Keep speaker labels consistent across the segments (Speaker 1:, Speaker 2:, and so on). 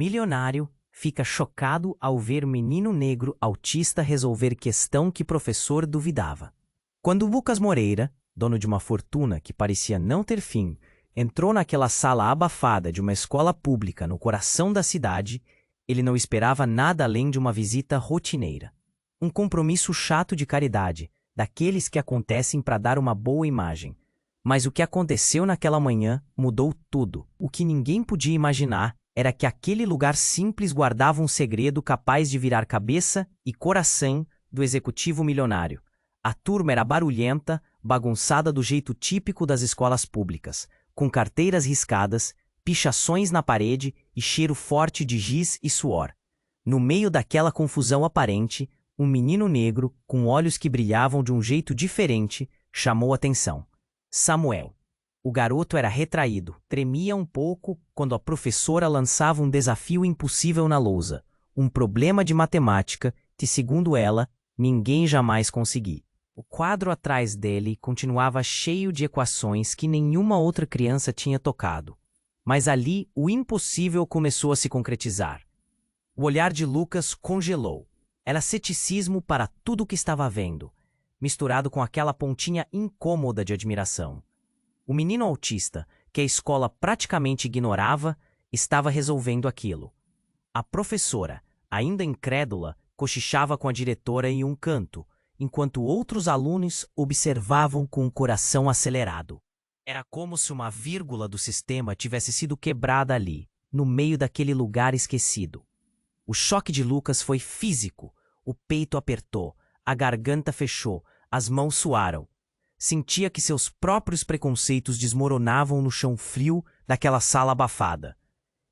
Speaker 1: Milionário fica chocado ao ver menino negro autista resolver questão que professor duvidava. Quando Lucas Moreira, dono de uma fortuna que parecia não ter fim, entrou naquela sala abafada de uma escola pública no coração da cidade, ele não esperava nada além de uma visita rotineira. Um compromisso chato de caridade, daqueles que acontecem para dar uma boa imagem. Mas o que aconteceu naquela manhã mudou tudo. O que ninguém podia imaginar era que aquele lugar simples guardava um segredo capaz de virar cabeça e coração do executivo milionário. A turma era barulhenta, bagunçada do jeito típico das escolas públicas, com carteiras riscadas, pichações na parede e cheiro forte de giz e suor. No meio daquela confusão aparente, um menino negro, com olhos que brilhavam de um jeito diferente, chamou atenção. Samuel. O garoto era retraído, tremia um pouco quando a professora lançava um desafio impossível na lousa, um problema de matemática que, segundo ela, ninguém jamais conseguia. O quadro atrás dele continuava cheio de equações que nenhuma outra criança tinha tocado. Mas ali o impossível começou a se concretizar. O olhar de Lucas congelou. Era ceticismo para tudo o que estava vendo, misturado com aquela pontinha incômoda de admiração. O menino autista, que a escola praticamente ignorava, estava resolvendo aquilo. A professora, ainda incrédula, cochichava com a diretora em um canto, enquanto outros alunos observavam com o coração acelerado. Era como se uma vírgula do sistema tivesse sido quebrada ali, no meio daquele lugar esquecido. O choque de Lucas foi físico. O peito apertou, a garganta fechou, as mãos suaram. Sentia que seus próprios preconceitos desmoronavam no chão frio daquela sala abafada.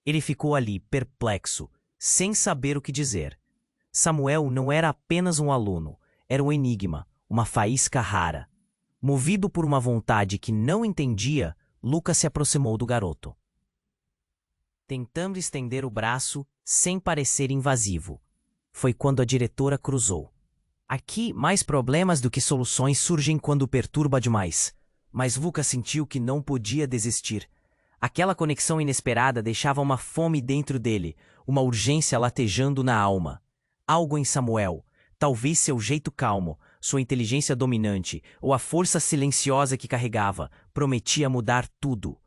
Speaker 1: Ele ficou ali, perplexo, sem saber o que dizer. Samuel não era apenas um aluno, era um enigma, uma faísca rara. Movido por uma vontade que não entendia, Lucas se aproximou do garoto, tentando estender o braço sem parecer invasivo. Foi quando a diretora cruzou. Aqui, mais problemas do que soluções surgem quando perturba demais. Mas Lucas sentiu que não podia desistir. Aquela conexão inesperada deixava uma fome dentro dele, uma urgência latejando na alma. Algo em Samuel, talvez seu jeito calmo, sua inteligência dominante ou a força silenciosa que carregava, prometia mudar tudo.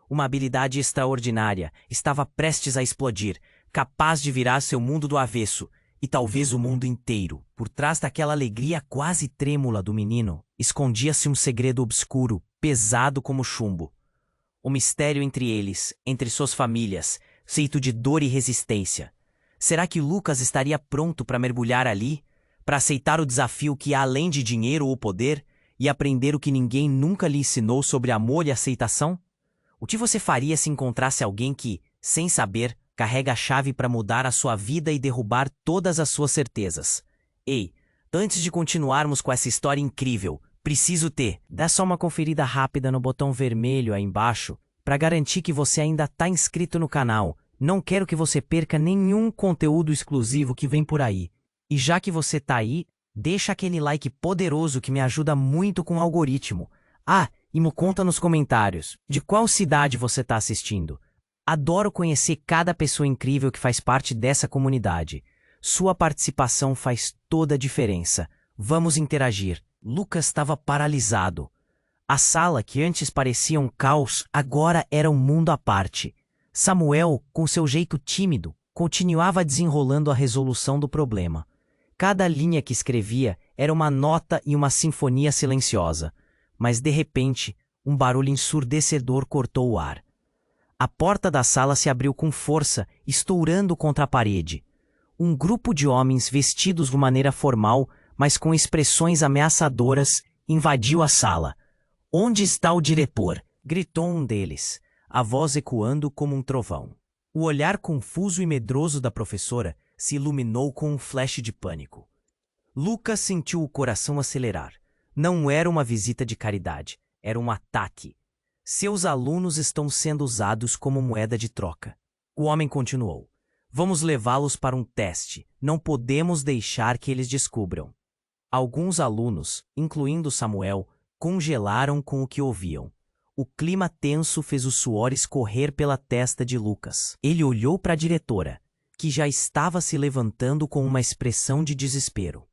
Speaker 1: Uma habilidade extraordinária, estava prestes a explodir, capaz de virar seu mundo do avesso, e talvez o mundo inteiro. Por trás daquela alegria quase trêmula do menino, escondia-se um segredo obscuro, pesado como chumbo. O mistério entre eles, entre suas famílias, feito de dor e resistência. Será que Lucas estaria pronto para mergulhar ali? Para aceitar o desafio que há além de dinheiro ou poder? E aprender o que ninguém nunca lhe ensinou sobre amor e aceitação? O que você faria se encontrasse alguém que, sem saber, carrega a chave para mudar a sua vida e derrubar todas as suas certezas? Ei, antes de continuarmos com essa história incrível, preciso dá só uma conferida rápida no botão vermelho aí embaixo para garantir que você ainda está inscrito no canal. Não quero que você perca nenhum conteúdo exclusivo que vem por aí. E já que você tá aí, deixa aquele like poderoso que me ajuda muito com o algoritmo. Ah, e me conta nos comentários de qual cidade você está assistindo. Adoro conhecer cada pessoa incrível que faz parte dessa comunidade. Sua participação faz toda a diferença. Vamos interagir. Lucas estava paralisado. A sala, que antes parecia um caos, agora era um mundo à parte. Samuel, com seu jeito tímido, continuava desenrolando a resolução do problema. Cada linha que escrevia era uma nota e uma sinfonia silenciosa. Mas, de repente, um barulho ensurdecedor cortou o ar. A porta da sala se abriu com força, estourando contra a parede. Um grupo de homens vestidos de maneira formal, mas com expressões ameaçadoras, invadiu a sala. "Onde está o diretor?" gritou um deles, a voz ecoando como um trovão. O olhar confuso e medroso da professora se iluminou com um flash de pânico. Lucas sentiu o coração acelerar. Não era uma visita de caridade, era um ataque. Seus alunos estão sendo usados como moeda de troca. O homem continuou. Vamos levá-los para um teste. Não podemos deixar que eles descubram. Alguns alunos, incluindo Samuel, congelaram com o que ouviam. O clima tenso fez o suor escorrer pela testa de Lucas. Ele olhou para a diretora, que já estava se levantando com uma expressão de desespero.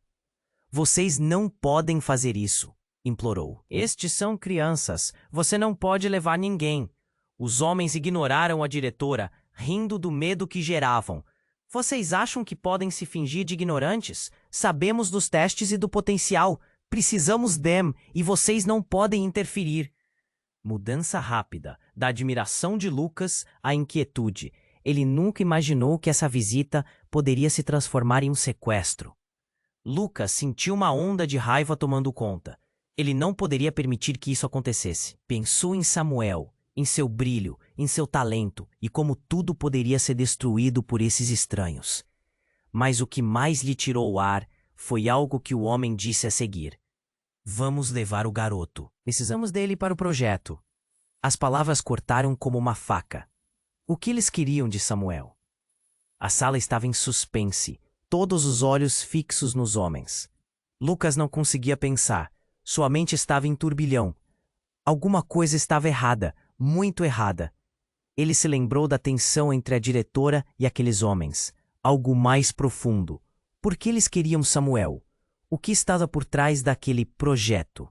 Speaker 1: Vocês não podem fazer isso, implorou. Estes são crianças. Você não pode levar ninguém. Os homens ignoraram a diretora, rindo do medo que geravam. Vocês acham que podem se fingir de ignorantes? Sabemos dos testes e do potencial. Precisamos dem e vocês não podem interferir. Mudança rápida, da admiração de Lucas à inquietude. Ele nunca imaginou que essa visita poderia se transformar em um sequestro. Lucas sentiu uma onda de raiva tomando conta. Ele não poderia permitir que isso acontecesse. Pensou em Samuel, em seu brilho, em seu talento e como tudo poderia ser destruído por esses estranhos. Mas o que mais lhe tirou o ar foi algo que o homem disse a seguir. Vamos levar o garoto. Precisamos dele para o projeto. As palavras cortaram como uma faca. O que eles queriam de Samuel? A sala estava em suspense, todos os olhos fixos nos homens. Lucas não conseguia pensar. Sua mente estava em turbilhão. Alguma coisa estava errada, muito errada. Ele se lembrou da tensão entre a diretora e aqueles homens. Algo mais profundo. Por que eles queriam Samuel? O que estava por trás daquele projeto?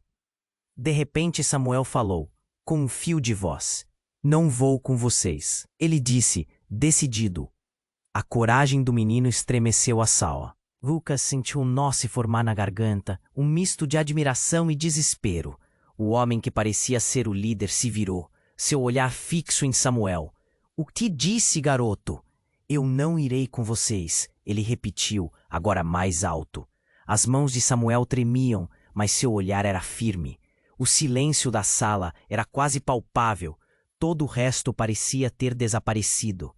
Speaker 1: De repente Samuel falou, com um fio de voz. Não vou com vocês. Ele disse, decidido. A coragem do menino estremeceu a sala. Lucas sentiu um nó se formar na garganta, um misto de admiração e desespero. O homem que parecia ser o líder se virou, seu olhar fixo em Samuel. O que disse, garoto? Eu não irei com vocês, ele repetiu, agora mais alto. As mãos de Samuel tremiam, mas seu olhar era firme. O silêncio da sala era quase palpável. Todo o resto parecia ter desaparecido.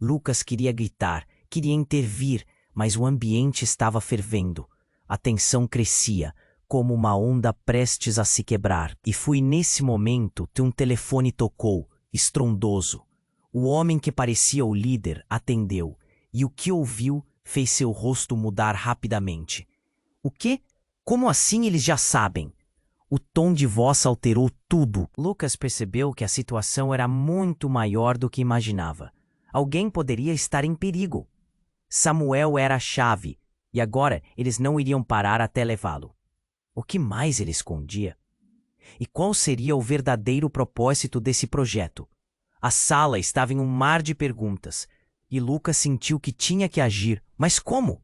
Speaker 1: Lucas queria gritar, queria intervir, mas o ambiente estava fervendo. A tensão crescia, como uma onda prestes a se quebrar. E foi nesse momento que um telefone tocou, estrondoso. O homem que parecia o líder atendeu, e o que ouviu fez seu rosto mudar rapidamente. O quê? Como assim eles já sabem? O tom de voz alterou tudo. Lucas percebeu que a situação era muito maior do que imaginava. Alguém poderia estar em perigo. Samuel era a chave, e agora eles não iriam parar até levá-lo. O que mais ele escondia? E qual seria o verdadeiro propósito desse projeto? A sala estava em um mar de perguntas, e Lucas sentiu que tinha que agir. Mas como?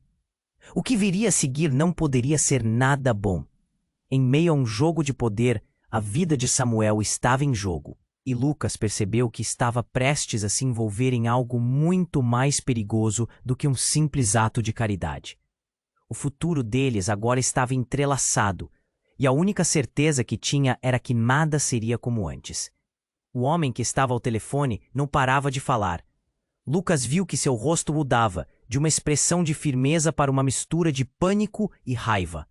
Speaker 1: O que viria a seguir não poderia ser nada bom. Em meio a um jogo de poder, a vida de Samuel estava em jogo. E Lucas percebeu que estava prestes a se envolver em algo muito mais perigoso do que um simples ato de caridade. O futuro deles agora estava entrelaçado, e a única certeza que tinha era que nada seria como antes. O homem que estava ao telefone não parava de falar. Lucas viu que seu rosto mudava, de uma expressão de firmeza para uma mistura de pânico e raiva.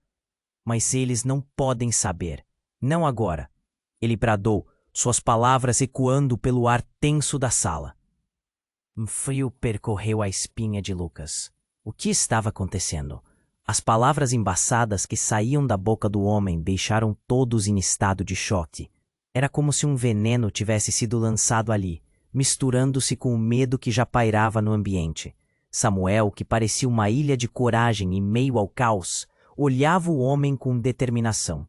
Speaker 1: Mas eles não podem saber. Não agora. Ele bradou, suas palavras ecoando pelo ar tenso da sala. Um frio percorreu a espinha de Lucas. O que estava acontecendo? As palavras embaçadas que saíam da boca do homem deixaram todos em estado de choque. Era como se um veneno tivesse sido lançado ali, misturando-se com o medo que já pairava no ambiente. Samuel, que parecia uma ilha de coragem em meio ao caos, olhava o homem com determinação.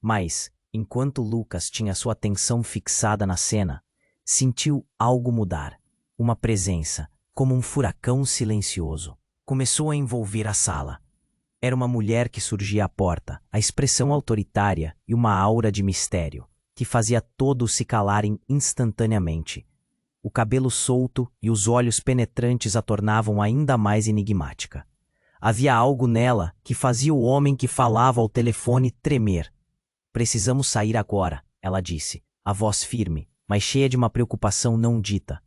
Speaker 1: Mas, enquanto Lucas tinha sua atenção fixada na cena, sentiu algo mudar. Uma presença, como um furacão silencioso. Começou a envolver a sala. Era uma mulher que surgia à porta, a expressão autoritária e uma aura de mistério, que fazia todos se calarem instantaneamente. O cabelo solto e os olhos penetrantes a tornavam ainda mais enigmática. Havia algo nela que fazia o homem que falava ao telefone tremer. Precisamos sair agora, ela disse, a voz firme, mas cheia de uma preocupação não dita.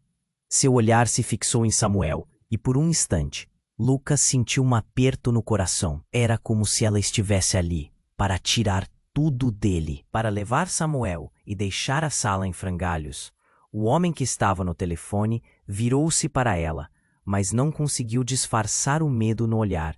Speaker 1: Seu olhar se fixou em Samuel, e por um instante, Lucas sentiu um aperto no coração. Era como se ela estivesse ali, para tirar tudo dele, para levar Samuel e deixar a sala em frangalhos. O homem que estava no telefone virou-se para ela, mas não conseguiu disfarçar o medo no olhar.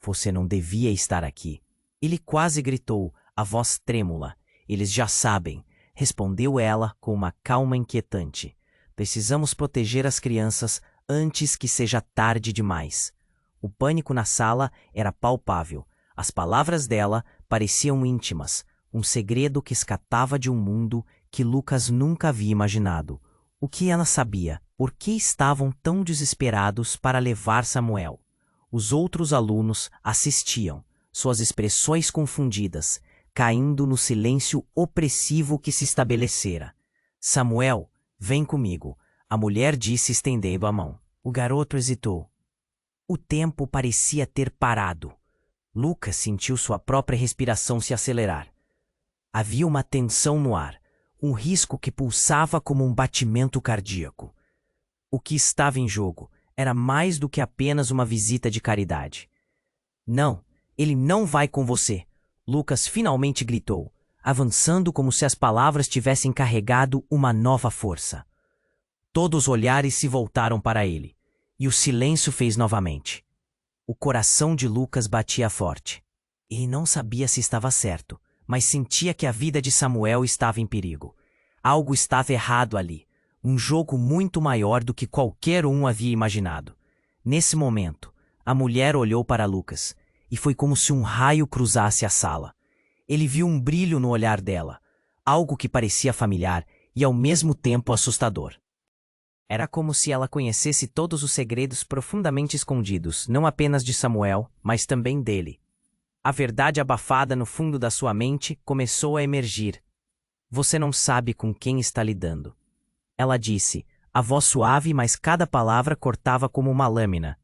Speaker 1: Você não devia estar aqui. Ele quase gritou, a voz trêmula. Eles já sabem. respondeu ela com uma calma inquietante. Precisamos proteger as crianças antes que seja tarde demais. O pânico na sala era palpável. As palavras dela pareciam íntimas, um segredo que escapava de um mundo que Lucas nunca havia imaginado. O que ela sabia? Por que estavam tão desesperados para levar Samuel? Os outros alunos assistiam, suas expressões confundidas, caindo no silêncio opressivo que se estabelecera. Samuel, vem comigo, a mulher disse estendendo a mão. O garoto hesitou. O tempo parecia ter parado. Lucas sentiu sua própria respiração se acelerar. Havia uma tensão no ar, um risco que pulsava como um batimento cardíaco. O que estava em jogo era mais do que apenas uma visita de caridade. Não, ele não vai com você, Lucas finalmente gritou, avançando como se as palavras tivessem carregado uma nova força. Todos os olhares se voltaram para ele, e o silêncio fez novamente. O coração de Lucas batia forte. Ele não sabia se estava certo, mas sentia que a vida de Samuel estava em perigo. Algo estava errado ali, um jogo muito maior do que qualquer um havia imaginado. Nesse momento, a mulher olhou para Lucas, e foi como se um raio cruzasse a sala. Ele viu um brilho no olhar dela, algo que parecia familiar e ao mesmo tempo assustador. Era como se ela conhecesse todos os segredos profundamente escondidos, não apenas de Samuel, mas também dele. A verdade abafada no fundo da sua mente começou a emergir. Você não sabe com quem está lidando. Ela disse, a voz suave, mas cada palavra cortava como uma lâmina.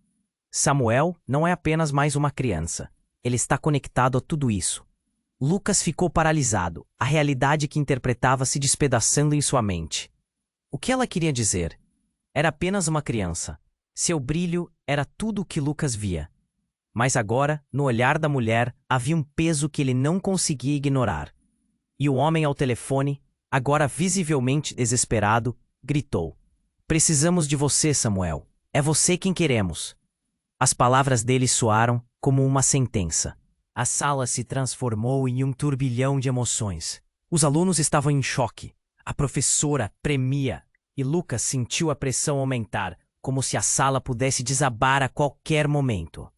Speaker 1: Samuel não é apenas mais uma criança. Ele está conectado a tudo isso. Lucas ficou paralisado, a realidade que interpretava se despedaçando em sua mente. O que ela queria dizer? Era apenas uma criança. Seu brilho era tudo o que Lucas via. Mas agora, no olhar da mulher, havia um peso que ele não conseguia ignorar. E o homem ao telefone, agora visivelmente desesperado, gritou. Precisamos de você, Samuel. É você quem queremos. As palavras dele soaram como uma sentença. A sala se transformou em um turbilhão de emoções. Os alunos estavam em choque. A professora tremia. E Lucas sentiu a pressão aumentar, como se a sala pudesse desabar a qualquer momento.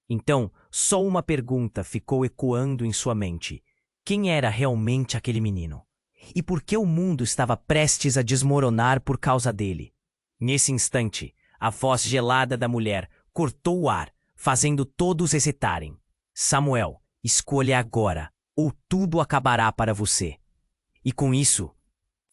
Speaker 1: Então, só uma pergunta ficou ecoando em sua mente. Quem era realmente aquele menino? E por que o mundo estava prestes a desmoronar por causa dele? Nesse instante, a voz gelada da mulher cortou o ar, fazendo todos hesitarem. Samuel, escolha agora, ou tudo acabará para você. E com isso,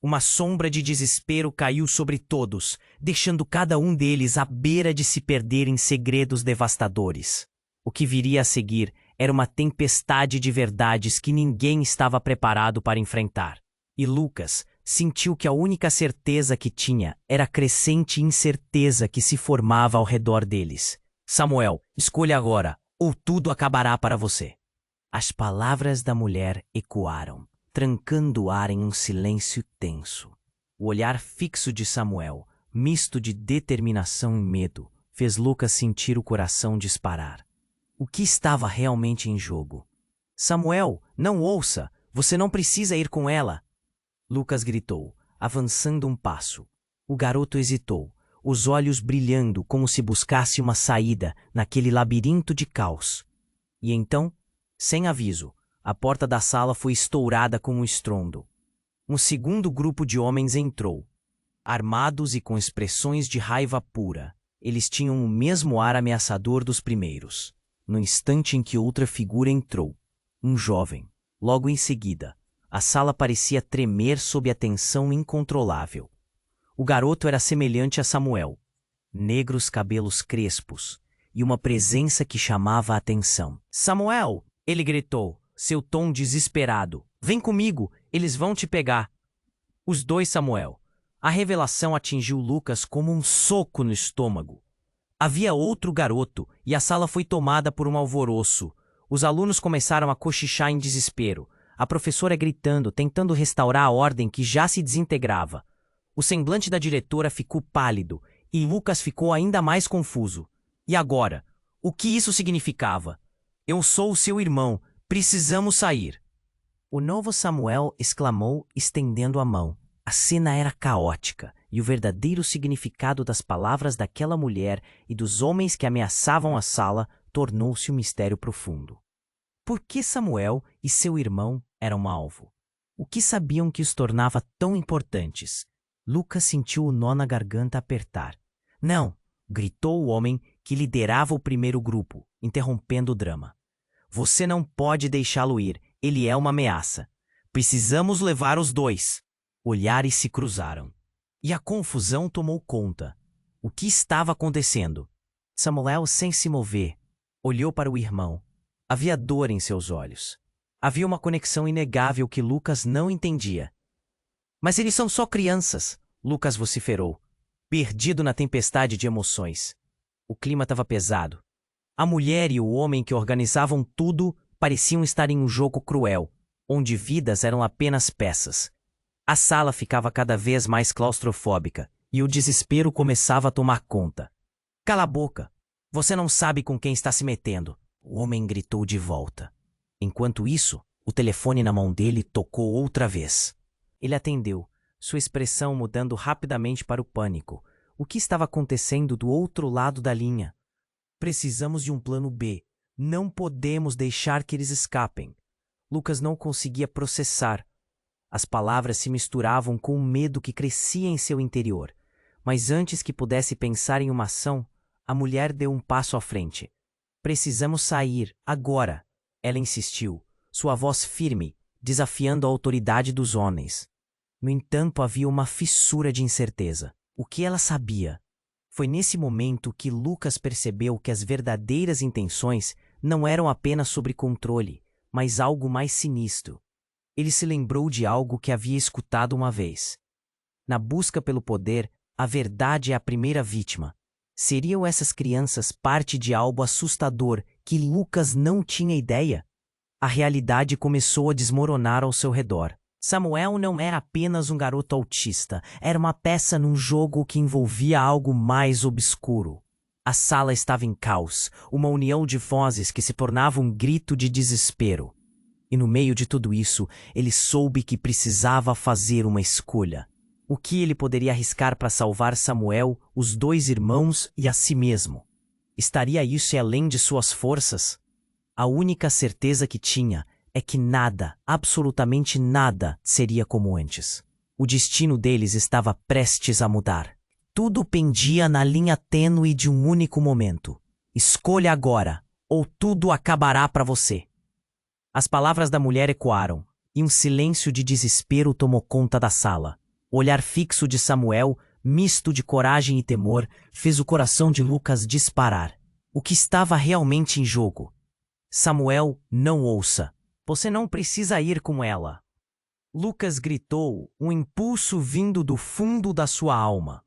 Speaker 1: uma sombra de desespero caiu sobre todos, deixando cada um deles à beira de se perder em segredos devastadores. O que viria a seguir era uma tempestade de verdades que ninguém estava preparado para enfrentar. E Lucas sentiu que a única certeza que tinha era a crescente incerteza que se formava ao redor deles. Samuel, escolha agora, ou tudo acabará para você. As palavras da mulher ecoaram, trancando o ar em um silêncio tenso. O olhar fixo de Samuel, misto de determinação e medo, fez Lucas sentir o coração disparar. O que estava realmente em jogo? Samuel, não ouça! Você não precisa ir com ela! Lucas gritou, avançando um passo. O garoto hesitou, os olhos brilhando como se buscasse uma saída naquele labirinto de caos. E então, sem aviso, a porta da sala foi estourada com um estrondo. Um segundo grupo de homens entrou. Armados e com expressões de raiva pura, eles tinham o mesmo ar ameaçador dos primeiros. No instante em que outra figura entrou, um jovem, logo em seguida, a sala parecia tremer sob a tensão incontrolável. O garoto era semelhante a Samuel. Negros cabelos crespos e uma presença que chamava a atenção. Samuel! Ele gritou, seu tom desesperado. Vem comigo, eles vão te pegar. Os dois, Samuel. A revelação atingiu Lucas como um soco no estômago. Havia outro garoto e a sala foi tomada por um alvoroço. Os alunos começaram a cochichar em desespero. A professora gritando, tentando restaurar a ordem que já se desintegrava. O semblante da diretora ficou pálido e Lucas ficou ainda mais confuso. E agora? O que isso significava? Eu sou o seu irmão. Precisamos sair. O novo Samuel exclamou, estendendo a mão. A cena era caótica, e o verdadeiro significado das palavras daquela mulher e dos homens que ameaçavam a sala tornou-se um mistério profundo. Por que Samuel e seu irmão eram alvo? O que sabiam que os tornava tão importantes? Lucas sentiu o nó na garganta apertar. Não! Gritou o homem que liderava o primeiro grupo, interrompendo o drama. Você não pode deixá-lo ir, ele é uma ameaça. Precisamos levar os dois. Olhares se cruzaram. E a confusão tomou conta. O que estava acontecendo? Samuel, sem se mover, olhou para o irmão. Havia dor em seus olhos. Havia uma conexão inegável que Lucas não entendia. Mas eles são só crianças, Lucas vociferou, perdido na tempestade de emoções. O clima estava pesado. A mulher e o homem que organizavam tudo pareciam estar em um jogo cruel, onde vidas eram apenas peças. A sala ficava cada vez mais claustrofóbica e o desespero começava a tomar conta. Cala a boca! Você não sabe com quem está se metendo, o homem gritou de volta. Enquanto isso, o telefone na mão dele tocou outra vez. Ele atendeu, sua expressão mudando rapidamente para o pânico. O que estava acontecendo do outro lado da linha? Precisamos de um plano B. Não podemos deixar que eles escapem. Lucas não conseguia processar. As palavras se misturavam com o medo que crescia em seu interior. Mas antes que pudesse pensar em uma ação, a mulher deu um passo à frente. Precisamos sair, agora. Ela insistiu, sua voz firme, desafiando a autoridade dos homens. No entanto, havia uma fissura de incerteza. O que ela sabia? Foi nesse momento que Lucas percebeu que as verdadeiras intenções não eram apenas sobre controle, mas algo mais sinistro. Ele se lembrou de algo que havia escutado uma vez. Na busca pelo poder, a verdade é a primeira vítima. Seriam essas crianças parte de algo assustador que Lucas não tinha ideia? A realidade começou a desmoronar ao seu redor. Samuel não era apenas um garoto autista, era uma peça num jogo que envolvia algo mais obscuro. A sala estava em caos, uma união de vozes que se tornava um grito de desespero. E no meio de tudo isso, ele soube que precisava fazer uma escolha. O que ele poderia arriscar para salvar Samuel, os dois irmãos e a si mesmo? Estaria isso além de suas forças? A única certeza que tinha é que nada, absolutamente nada, seria como antes. O destino deles estava prestes a mudar. Tudo pendia na linha tênue de um único momento. Escolha agora, ou tudo acabará para você. As palavras da mulher ecoaram, e um silêncio de desespero tomou conta da sala. O olhar fixo de Samuel, misto de coragem e temor, fez o coração de Lucas disparar. O que estava realmente em jogo? Samuel, não ouça. Você não precisa ir com ela. Lucas gritou, um impulso vindo do fundo da sua alma.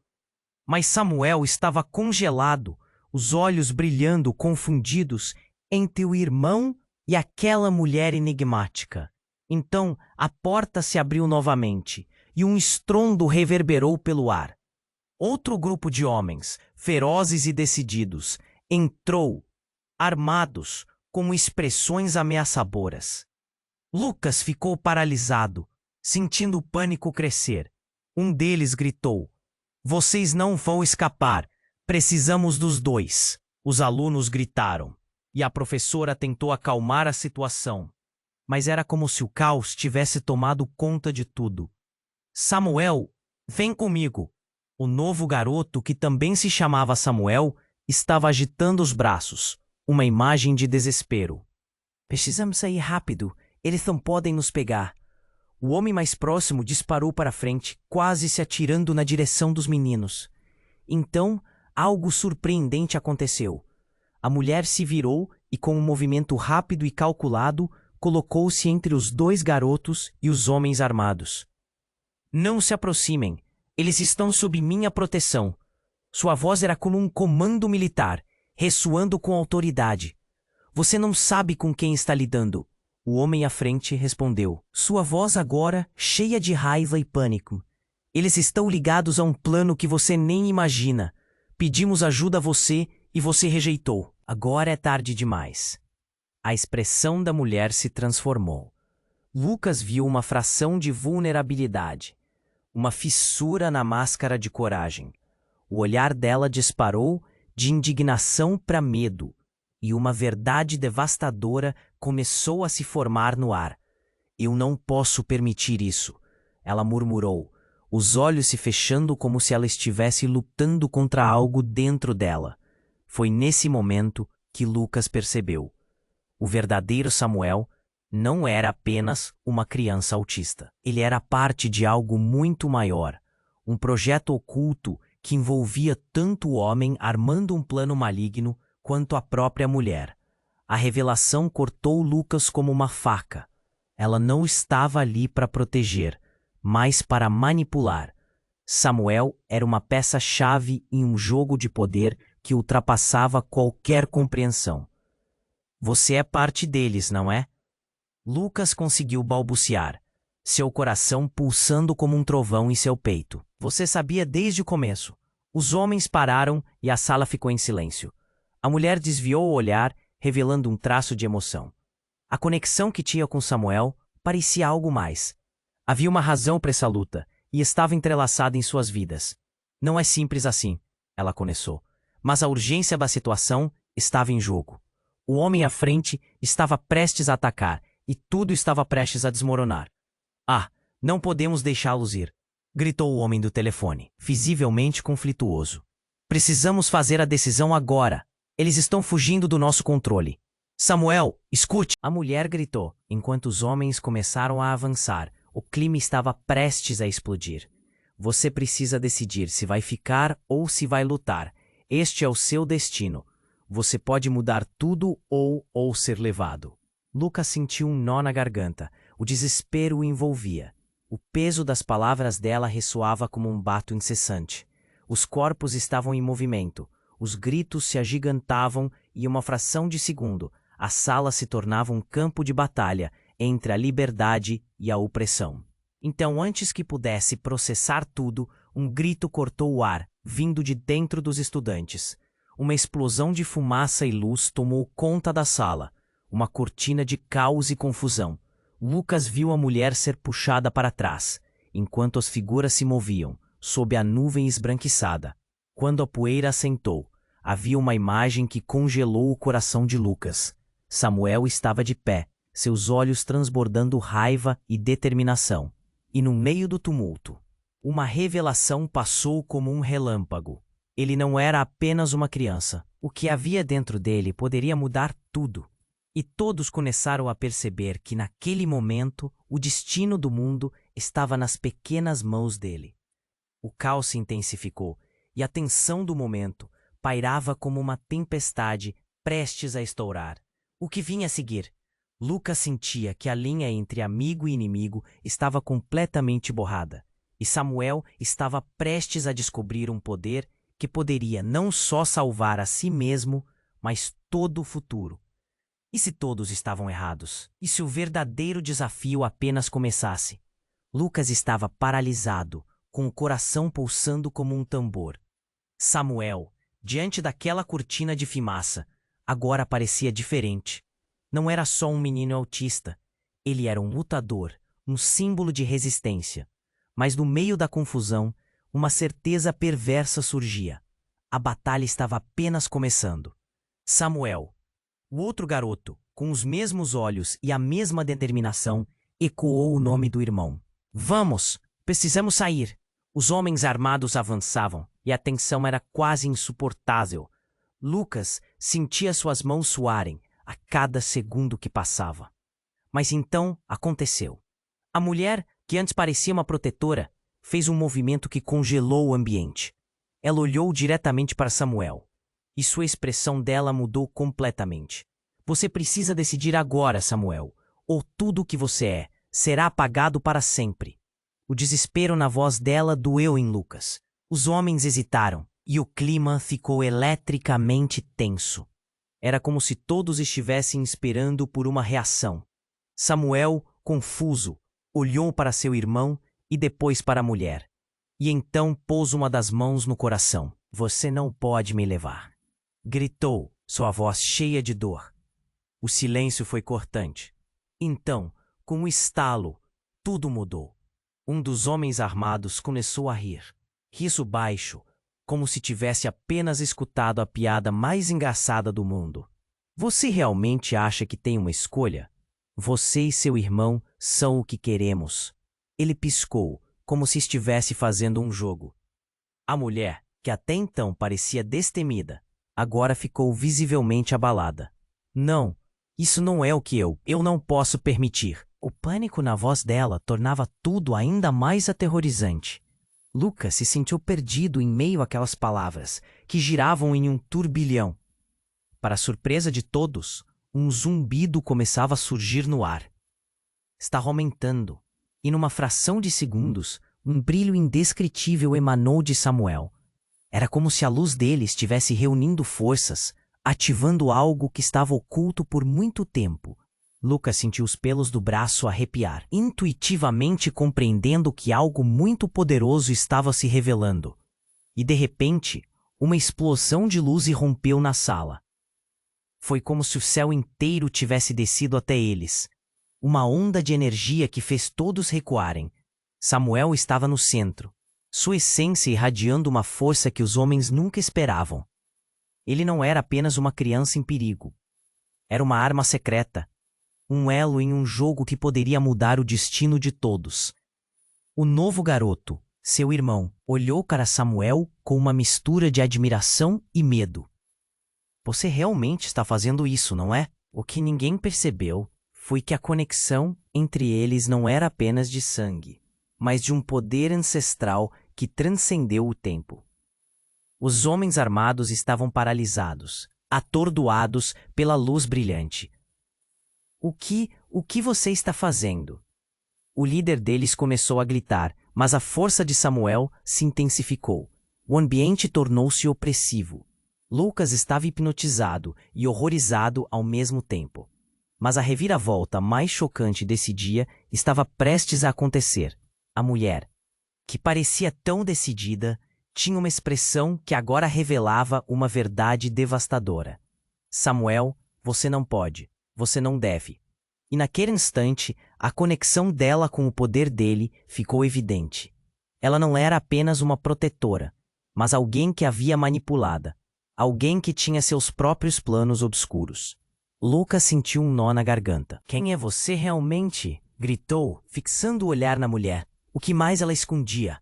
Speaker 1: Mas Samuel estava congelado, os olhos brilhando confundidos entre o irmão e aquela mulher enigmática. Então a porta se abriu novamente e um estrondo reverberou pelo ar. Outro grupo de homens, ferozes e decididos, entrou, armados, com expressões ameaçadoras. Lucas ficou paralisado, sentindo o pânico crescer. Um deles gritou: "Vocês não vão escapar! Precisamos dos dois!" Os alunos gritaram, e a professora tentou acalmar a situação. Mas era como se o caos tivesse tomado conta de tudo. "Samuel, vem comigo!" O novo garoto, que também se chamava Samuel, estava agitando os braços, uma imagem de desespero. "Precisamos sair rápido, eles não podem nos pegar." O homem mais próximo disparou para frente, quase se atirando na direção dos meninos. Então, algo surpreendente aconteceu. A mulher se virou e, com um movimento rápido e calculado, colocou-se entre os dois garotos e os homens armados. "Não se aproximem, eles estão sob minha proteção." Sua voz era como um comando militar, ressoando com autoridade. "Você não sabe com quem está lidando." O homem à frente respondeu, sua voz agora cheia de raiva e pânico. "Eles estão ligados a um plano que você nem imagina. Pedimos ajuda a você e você rejeitou. Agora é tarde demais." A expressão da mulher se transformou. Lucas viu uma fração de vulnerabilidade, uma fissura na máscara de coragem. O olhar dela disparou de indignação para medo, e uma verdade devastadora começou a se formar no ar. Eu não posso permitir isso, ela murmurou, os olhos se fechando como se ela estivesse lutando contra algo dentro dela. Foi nesse momento que Lucas percebeu. O verdadeiro Samuel não era apenas uma criança autista. Ele era parte de algo muito maior, um projeto oculto que envolvia tanto o homem armando um plano maligno quanto a própria mulher. A revelação cortou Lucas como uma faca. Ela não estava ali para proteger, mas para manipular. Samuel era uma peça-chave em um jogo de poder que ultrapassava qualquer compreensão. Você é parte deles, não é? Lucas conseguiu balbuciar, seu coração pulsando como um trovão em seu peito. Você sabia desde o começo. Os homens pararam e a sala ficou em silêncio. A mulher desviou o olhar, revelando um traço de emoção. A conexão que tinha com Samuel parecia algo mais. Havia uma razão para essa luta, e estava entrelaçada em suas vidas. Não é simples assim, ela começou. Mas a urgência da situação estava em jogo. O homem à frente estava prestes a atacar, e tudo estava prestes a desmoronar. Ah, não podemos deixá-los ir, gritou o homem do telefone, visivelmente conflituoso. Precisamos fazer a decisão agora. Eles estão fugindo do nosso controle. Samuel, escute! A mulher gritou, enquanto os homens começaram a avançar. O clima estava prestes a explodir. Você precisa decidir se vai ficar ou se vai lutar. Este é o seu destino. Você pode mudar tudo ou ser levado. Lucas sentiu um nó na garganta. O desespero o envolvia. O peso das palavras dela ressoava como um bato incessante. Os corpos estavam em movimento. Os gritos se agigantavam e, em uma fração de segundo, a sala se tornava um campo de batalha entre a liberdade e a opressão. Então, antes que pudesse processar tudo, um grito cortou o ar, vindo de dentro dos estudantes. Uma explosão de fumaça e luz tomou conta da sala, uma cortina de caos e confusão. Lucas viu a mulher ser puxada para trás, enquanto as figuras se moviam, sob a nuvem esbranquiçada. Quando a poeira assentou, havia uma imagem que congelou o coração de Lucas. Samuel estava de pé, seus olhos transbordando raiva e determinação. E no meio do tumulto, uma revelação passou como um relâmpago. Ele não era apenas uma criança. O que havia dentro dele poderia mudar tudo. E todos começaram a perceber que naquele momento o destino do mundo estava nas pequenas mãos dele. O caos se intensificou e a tensão do momento pairava como uma tempestade prestes a estourar. O que vinha a seguir? Lucas sentia que a linha entre amigo e inimigo estava completamente borrada, e Samuel estava prestes a descobrir um poder que poderia não só salvar a si mesmo, mas todo o futuro. E se todos estavam errados? E se o verdadeiro desafio apenas começasse? Lucas estava paralisado, com o coração pulsando como um tambor. Samuel, diante daquela cortina de fumaça, agora parecia diferente. Não era só um menino autista. Ele era um lutador, um símbolo de resistência. Mas no meio da confusão, uma certeza perversa surgia. A batalha estava apenas começando. Samuel, o outro garoto, com os mesmos olhos e a mesma determinação, ecoou o nome do irmão. Vamos! Precisamos sair! Os homens armados avançavam e a tensão era quase insuportável. Lucas sentia suas mãos suarem a cada segundo que passava. Mas então aconteceu. A mulher, que antes parecia uma protetora, fez um movimento que congelou o ambiente. Ela olhou diretamente para Samuel, e sua expressão dela mudou completamente. Você precisa decidir agora, Samuel, ou tudo o que você é será apagado para sempre. O desespero na voz dela doeu em Lucas. Os homens hesitaram, e o clima ficou eletricamente tenso. Era como se todos estivessem esperando por uma reação. Samuel, confuso, olhou para seu irmão e depois para a mulher. E então pôs uma das mãos no coração. Você não pode me levar. Gritou, sua voz cheia de dor. O silêncio foi cortante. Então, Com um estalo, tudo mudou. Um dos homens armados começou a rir. Riso baixo, como se tivesse apenas escutado a piada mais engraçada do mundo. Você realmente acha que tem uma escolha? Você e seu irmão são o que queremos. Ele piscou, como se estivesse fazendo um jogo. A mulher, que até então parecia destemida, agora ficou visivelmente abalada. Não, isso não é o que eu não posso permitir. O pânico na voz dela tornava tudo ainda mais aterrorizante. Lucas se sentiu perdido em meio àquelas palavras, que giravam em um turbilhão. Para a surpresa de todos, um zumbido começava a surgir no ar. Estava aumentando, e numa fração de segundos, um brilho indescritível emanou de Samuel. Era como se a luz dele estivesse reunindo forças, ativando algo que estava oculto por muito tempo. Lucas sentiu os pelos do braço arrepiar, intuitivamente compreendendo que algo muito poderoso estava se revelando. E de repente, uma explosão de luz irrompeu na sala. Foi como se o céu inteiro tivesse descido até eles. Uma onda de energia que fez todos recuarem. Samuel estava no centro, sua essência irradiando uma força que os homens nunca esperavam. Ele não era apenas uma criança em perigo. Era uma arma secreta, um elo em um jogo que poderia mudar o destino de todos. O novo garoto, seu irmão, olhou para Samuel com uma mistura de admiração e medo. Você realmente está fazendo isso, não é? O que ninguém percebeu foi que a conexão entre eles não era apenas de sangue, mas de um poder ancestral que transcendeu o tempo. Os homens armados estavam paralisados, atordoados pela luz brilhante. O que você está fazendo? O líder deles começou a gritar, mas a força de Samuel se intensificou. O ambiente tornou-se opressivo. Lucas estava hipnotizado e horrorizado ao mesmo tempo. Mas a reviravolta mais chocante desse dia estava prestes a acontecer. A mulher, que parecia tão decidida, tinha uma expressão que agora revelava uma verdade devastadora. Samuel, você não pode, você não deve. E naquele instante, a conexão dela com o poder dele ficou evidente. Ela não era apenas uma protetora, mas alguém que havia manipulada, alguém que tinha seus próprios planos obscuros. Lucas sentiu um nó na garganta. Quem é você realmente? Gritou, fixando o olhar na mulher. O que mais ela escondia?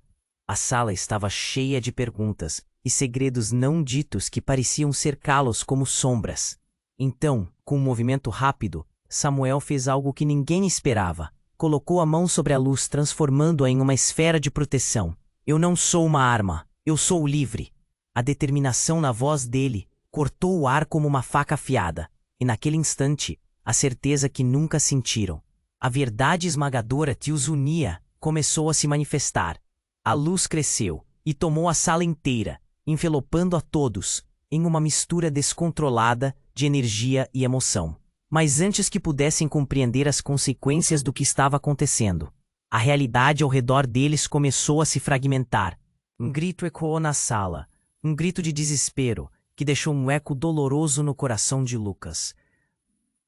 Speaker 1: A sala estava cheia de perguntas e segredos não ditos que pareciam cercá-los como sombras. Então, com um movimento rápido, Samuel fez algo que ninguém esperava. Colocou a mão sobre a luz, transformando-a em uma esfera de proteção. Eu não sou uma arma, eu sou livre. A determinação na voz dele cortou o ar como uma faca afiada. E naquele instante, a certeza que nunca sentiram. A verdade esmagadora que os unia começou a se manifestar. A luz cresceu e tomou a sala inteira, envelopando a todos em uma mistura descontrolada de energia e emoção. Mas antes que pudessem compreender as consequências do que estava acontecendo, a realidade ao redor deles começou a se fragmentar. Um grito ecoou na sala, um grito de desespero que deixou um eco doloroso no coração de Lucas.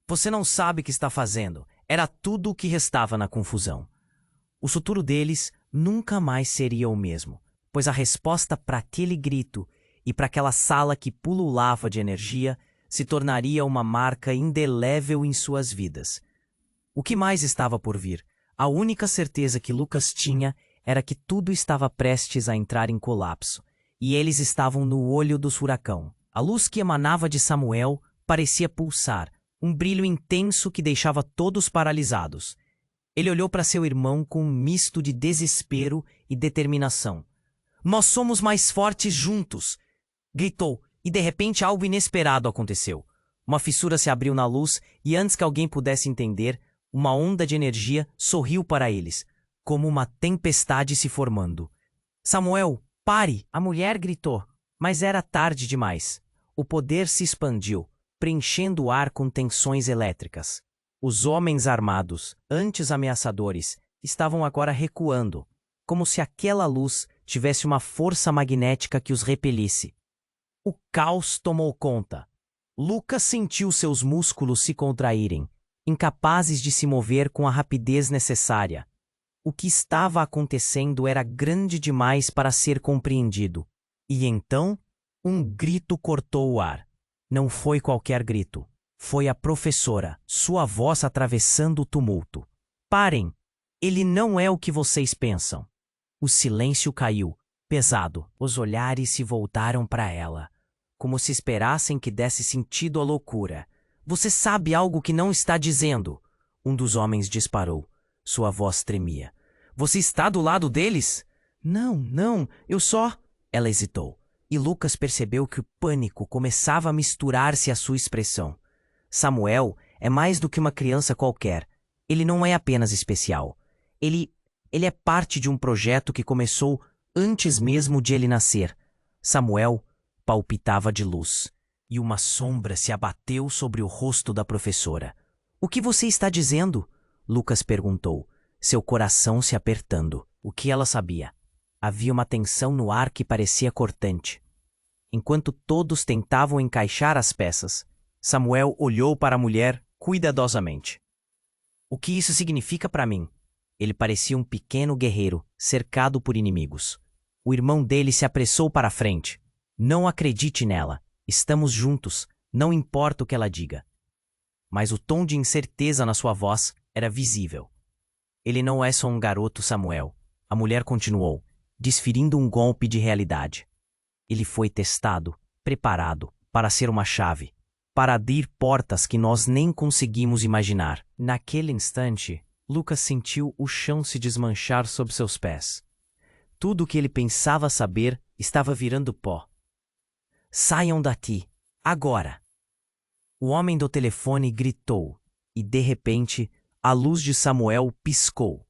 Speaker 1: Você não sabe o que está fazendo. Era tudo o que restava na confusão. O futuro deles nunca mais seria o mesmo, pois a resposta para aquele grito e para aquela sala que pululava de energia se tornaria uma marca indelével em suas vidas. O que mais estava por vir? A única certeza que Lucas tinha era que tudo estava prestes a entrar em colapso, e eles estavam no olho do furacão. A luz que emanava de Samuel parecia pulsar, um brilho intenso que deixava todos paralisados. Ele olhou para seu irmão com um misto de desespero e determinação. Nós somos mais fortes juntos! Gritou, e de repente algo inesperado aconteceu. Uma fissura se abriu na luz e antes que alguém pudesse entender, uma onda de energia sorriu para eles, como uma tempestade se formando. Samuel, pare! A mulher gritou, mas era tarde demais. O poder se expandiu, preenchendo o ar com tensões elétricas. Os homens armados, antes ameaçadores, estavam agora recuando, como se aquela luz tivesse uma força magnética que os repelisse. O caos tomou conta. Lucas sentiu seus músculos se contraírem, incapazes de se mover com a rapidez necessária. O que estava acontecendo era grande demais para ser compreendido. E então, um grito cortou o ar. Não foi qualquer grito. Foi a professora, sua voz atravessando o tumulto. Parem! Ele não é o que vocês pensam. O silêncio caiu, pesado. Os olhares se voltaram para ela, como se esperassem que desse sentido à loucura. Você sabe algo que não está dizendo. Um dos homens disparou. Sua voz tremia. Você está do lado deles? Não, eu só... Ela hesitou. E Lucas percebeu que o pânico começava a misturar-se à sua expressão. Samuel é mais do que uma criança qualquer. Ele não é apenas especial. Ele é parte de um projeto que começou antes mesmo de ele nascer. Samuel palpitava de luz, e uma sombra se abateu sobre o rosto da professora. O que você está dizendo? Lucas perguntou, seu coração se apertando. O que ela sabia? Havia uma tensão no ar que parecia cortante. Enquanto todos tentavam encaixar as peças, Samuel olhou para a mulher cuidadosamente. O que isso significa para mim? Ele parecia um pequeno guerreiro, cercado por inimigos. O irmão dele se apressou para a frente. Não acredite nela. Estamos juntos. Não importa o que ela diga. Mas o tom de incerteza na sua voz era visível. Ele não é só um garoto, Samuel. A mulher continuou, desferindo um golpe de realidade. Ele foi testado, preparado, para ser uma chave, para abrir portas que nós nem conseguimos imaginar. Naquele instante, Lucas sentiu o chão se desmanchar sob seus pés. Tudo o que ele pensava saber estava virando pó. Saiam daqui, agora! O homem do telefone gritou, e de repente, a luz de Samuel piscou.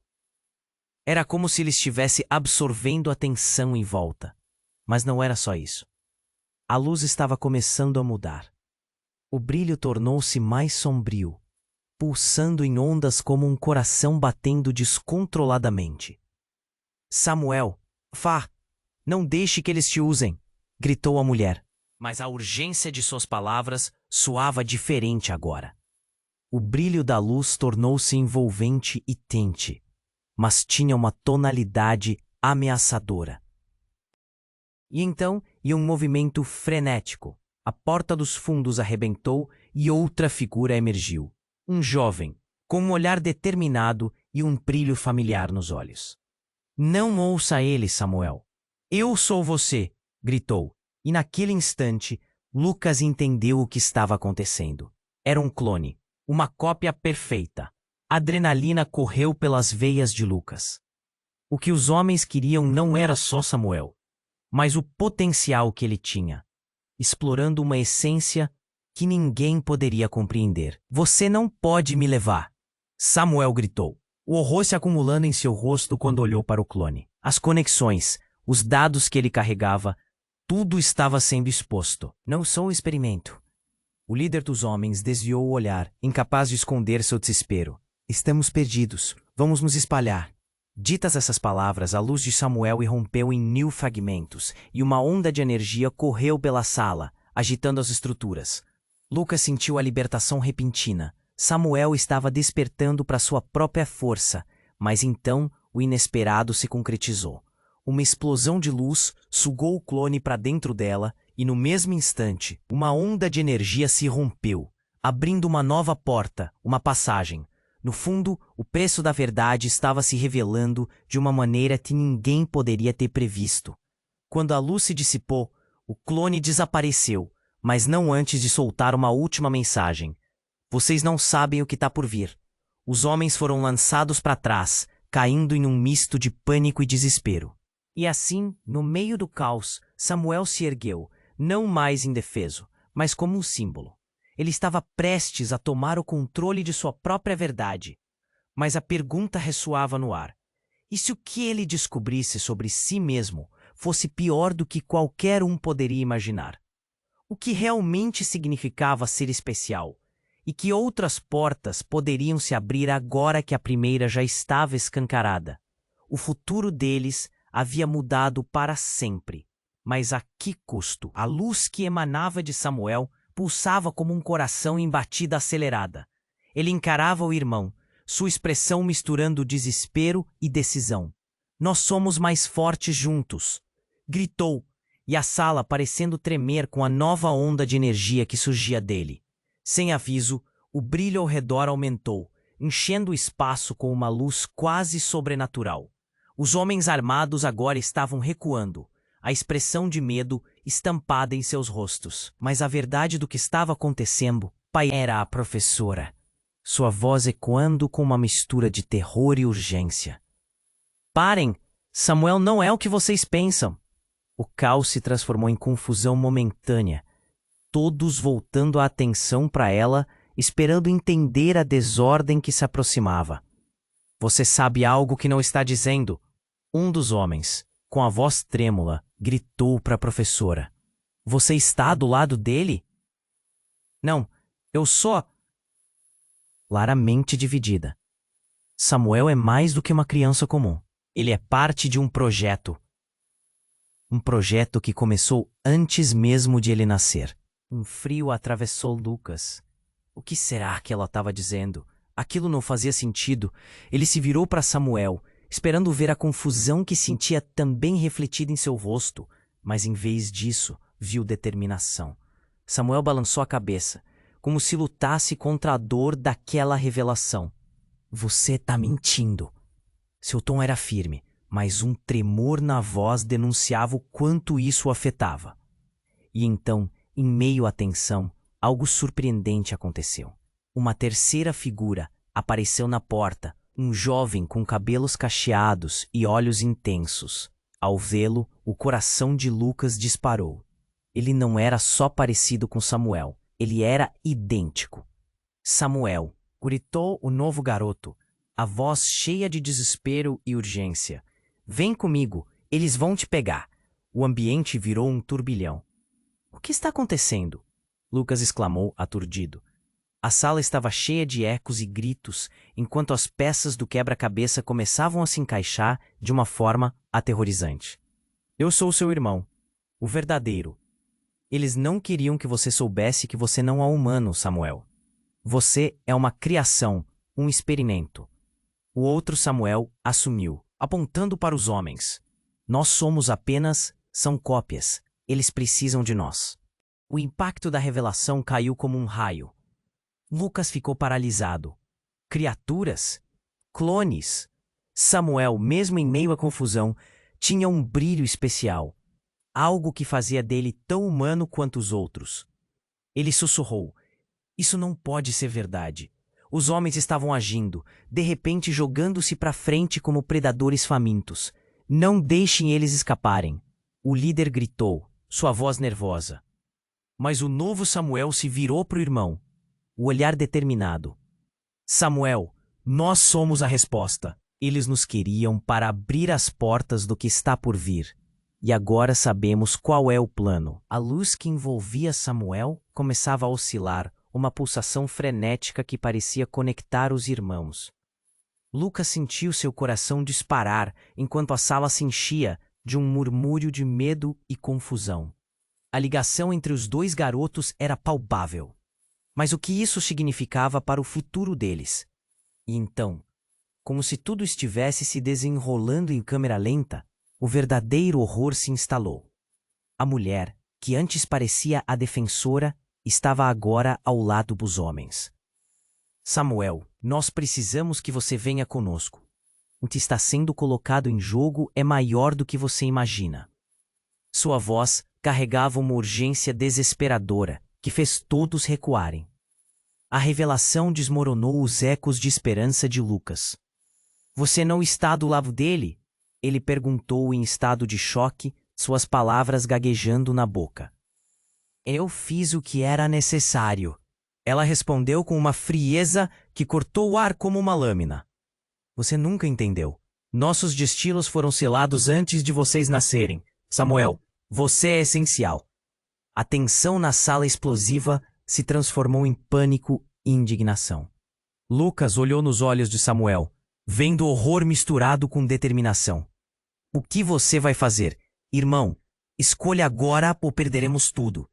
Speaker 1: Era como se ele estivesse absorvendo a tensão em volta. Mas não era só isso. A luz estava começando a mudar. O brilho tornou-se mais sombrio, pulsando em ondas como um coração batendo descontroladamente. Samuel, não deixe que eles te usem, gritou a mulher. Mas a urgência de suas palavras soava diferente agora. O brilho da luz tornou-se envolvente e tente, mas tinha uma tonalidade ameaçadora. E então, em um movimento frenético, a porta dos fundos arrebentou e outra figura emergiu. Um jovem, com um olhar determinado e um brilho familiar nos olhos. Não ouça ele, Samuel. Eu sou você, gritou. E naquele instante, Lucas entendeu o que estava acontecendo. Era um clone, uma cópia perfeita. A adrenalina correu pelas veias de Lucas. O que os homens queriam não era só Samuel, mas o potencial que ele tinha, explorando uma essência que ninguém poderia compreender. Você não pode me levar, Samuel gritou, o horror se acumulando em seu rosto quando olhou para o clone. As conexões, os dados que ele carregava, tudo estava sendo exposto. Não sou um experimento. O líder dos homens desviou o olhar, incapaz de esconder seu desespero. Estamos perdidos. Vamos nos espalhar. Ditas essas palavras, a luz de Samuel irrompeu em mil fragmentos, e uma onda de energia correu pela sala, agitando as estruturas. Lucas sentiu a libertação repentina. Samuel estava despertando para sua própria força, mas então o inesperado se concretizou. Uma explosão de luz sugou o clone para dentro dela e, no mesmo instante, uma onda de energia se rompeu, abrindo uma nova porta, uma passagem. No fundo, o preço da verdade estava se revelando de uma maneira que ninguém poderia ter previsto. Quando a luz se dissipou, o clone desapareceu, mas não antes de soltar uma última mensagem. Vocês não sabem o que está por vir. Os homens foram lançados para trás, caindo em um misto de pânico e desespero. E assim, no meio do caos, Samuel se ergueu, não mais indefeso, mas como um símbolo. Ele estava prestes a tomar o controle de sua própria verdade. Mas a pergunta ressoava no ar. E se o que ele descobrisse sobre si mesmo fosse pior do que qualquer um poderia imaginar? O que realmente significava ser especial? E que outras portas poderiam se abrir agora que a primeira já estava escancarada? O futuro deles havia mudado para sempre. Mas a que custo? A luz que emanava de Samuel pulsava como um coração em batida acelerada. Ele encarava o irmão, sua expressão misturando desespero e decisão. Nós somos mais fortes juntos, gritou, e a sala parecendo tremer com a nova onda de energia que surgia dele. Sem aviso, o brilho ao redor aumentou, enchendo o espaço com uma luz quase sobrenatural. Os homens armados agora estavam recuando, a expressão de medo estampada em seus rostos. Mas a verdade do que estava acontecendo, pai, era a professora, sua voz ecoando com uma mistura de terror e urgência. Parem! Samuel não é o que vocês pensam. O caos se transformou em confusão momentânea, todos voltando a atenção para ela, esperando entender a desordem que se aproximava. Você sabe algo que não está dizendo? Um dos homens, com a voz trêmula, gritou para a professora. Você está do lado dele? Não, eu só... Claramente dividida. Samuel é mais do que uma criança comum. Ele é parte de um projeto. Um projeto que começou antes mesmo de ele nascer. Um frio atravessou Lucas. O que será que ela estava dizendo? Aquilo não fazia sentido. Ele se virou para Samuel, esperando ver a confusão que sentia também refletida em seu rosto, mas em vez disso, viu determinação. Samuel balançou a cabeça, como se lutasse contra a dor daquela revelação. Você tá mentindo. Seu tom era firme, mas um tremor na voz denunciava o quanto isso o afetava. E então, em meio à tensão, algo surpreendente aconteceu. Uma terceira figura apareceu na porta, um jovem com cabelos cacheados e olhos intensos. Ao vê-lo, o coração de Lucas disparou. Ele não era só parecido com Samuel, ele era idêntico. Samuel, gritou o novo garoto, a voz cheia de desespero e urgência. Vem comigo, eles vão te pegar. O ambiente virou um turbilhão. O que está acontecendo? Lucas exclamou, aturdido. A sala estava cheia de ecos e gritos, enquanto as peças do quebra-cabeça começavam a se encaixar de uma forma aterrorizante. Eu sou seu irmão, o verdadeiro. Eles não queriam que você soubesse que você não é humano, Samuel. Você é uma criação, um experimento. O outro Samuel assumiu, apontando para os homens. Nós somos são cópias. Eles precisam de nós. O impacto da revelação caiu como um raio. Lucas ficou paralisado. Criaturas? Clones? Samuel, mesmo em meio à confusão, tinha um brilho especial. Algo que fazia dele tão humano quanto os outros. Ele sussurrou. Isso não pode ser verdade. Os homens estavam agindo, de repente jogando-se para frente como predadores famintos. Não deixem eles escaparem. O líder gritou, sua voz nervosa. Mas o novo Samuel se virou para o irmão, o olhar determinado. Samuel, nós somos a resposta. Eles nos queriam para abrir as portas do que está por vir. E agora sabemos qual é o plano. A luz que envolvia Samuel começava a oscilar, uma pulsação frenética que parecia conectar os irmãos. Lucas sentiu seu coração disparar enquanto a sala se enchia de um murmúrio de medo e confusão. A ligação entre os dois garotos era palpável. Mas o que isso significava para o futuro deles? E então, como se tudo estivesse se desenrolando em câmera lenta, o verdadeiro horror se instalou. A mulher, que antes parecia a defensora, estava agora ao lado dos homens. Samuel, nós precisamos que você venha conosco. O que está sendo colocado em jogo é maior do que você imagina. Sua voz carregava uma urgência desesperadora que fez todos recuarem. A revelação desmoronou os ecos de esperança de Lucas. Você não está do lado dele? Ele perguntou em estado de choque, suas palavras gaguejando na boca. Eu fiz o que era necessário. Ela respondeu com uma frieza que cortou o ar como uma lâmina. Você nunca entendeu. Nossos destinos foram selados antes de vocês nascerem. Samuel, você é essencial. A tensão na sala explosiva se transformou em pânico e indignação. Lucas olhou nos olhos de Samuel, vendo horror misturado com determinação. O que você vai fazer? Irmão, escolha agora ou perderemos tudo.